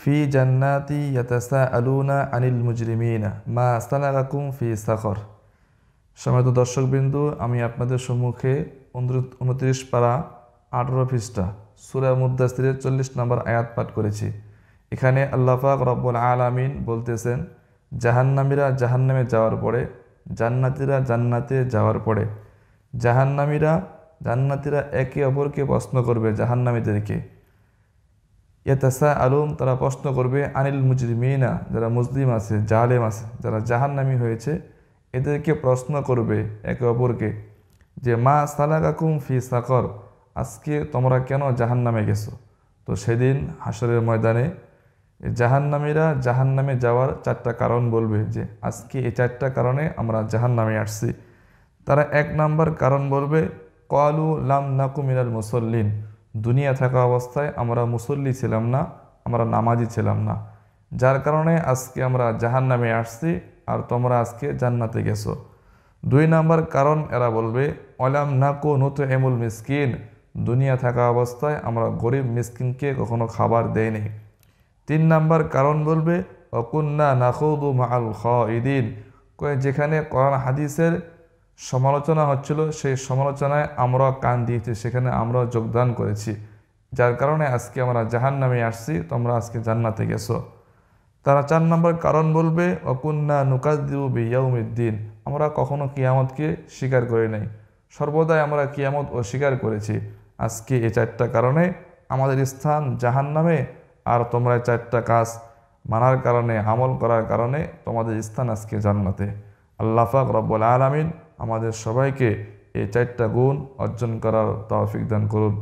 ফি জান্নাতি ইয়াতাসাআলুনা আনিল মুজরিমিনা মা সালাকাকুম ফি সাকর। সম্মানিত দর্শকবৃন্দু, আমি আপনাদের সম্মুখে 29 পারা 18 পৃষ্ঠা সূরা মুদ্দাসিরের 40 নম্বর আয়াত পাঠ করেছি। এখানে আল্লাহ পাক রব্বুল আলামিন বলতেছেন, জাহান্নামীরা জাহান্নামে যাওয়ার পরে, জান্নাতীরা জান্নাতে যাওয়ার পরে, জান্নাতীরা একে অপরকে প্রশ্ন করবে জাহান্নামীদেরকে। ইয়াতাসাআলুন, তারা প্রশ্ন করবে আনিল মুজরিমিনা, যারা মুজরিম আছে, জালেম আছে, যারা জাহান্নামী হয়েছে, এদেরকে প্রশ্ন করবে একে অপরকে যে মা সালাকাকুম ফি সাকর, আজকে তোমরা কেন জাহান্নামে গেছো। তো সেদিন হাসরের ময়দানে জাহান্নামীরা জাহান্নামে যাওয়ার 4টা কারণ বলবে যে আজকে এই 4টা কারণে আমরা জাহান্নামে আসছি। তারা 1 নাম্বার কারণ বলবে ক্বালু লাম নাকু মিনাল মুসাল্লিন, দুনিয়া থাকা অবস্থায় আমরা মুসল্লি ছিলাম না, আমরা নামাজি ছিলাম না, যার কারণে আজকে আমরা জাহান্নামে আসছি আর তোমরা আজকে জান্নাতে গেছো। 2 নাম্বার কারণ এরা বলবে অলাম নাকু নুতইমুল মিসকিন, দুনিয়া থাকা অবস্থায় আমরা গরিব মিসকিনকে কখনো খাবার দেইনি। 3 নাম্বার কারণ বলবে অকুন্না নাখুদু মাআল খাইদিন, যেখানে কোরআন হাদিসের সমালোচনা হচ্ছিল সেই সমালোচনায় আমরা কান দিয়েছি, সেখানে আমরা যোগদান করেছি, যার কারণে আজকে আমরা জাহান্নামে আসছি, তোমরা আজকে জান্নাতে গেছো। তারা 4 নম্বর কারণ বলবে অকুন্না নুকাযযিবু বিয়াউমিদ্দিন, আমরা কখনো কিয়ামতকে স্বীকার করি নাই, সর্বদাই আমরা কিয়ামত অস্বীকার করেছি। আজকে এই 4টা কারণে আমাদের স্থান জাহান্নামে, আর তোমরা 4টা কাজ মানার কারণে, আমল করার কারণে তোমাদের স্থান আজকে জান্নাতে। আল্লাহ পাক রব্বুল আলামিন আমাদের সবাইকে এই 4টা গুণ অর্জন করার তৌফিক দান করুন।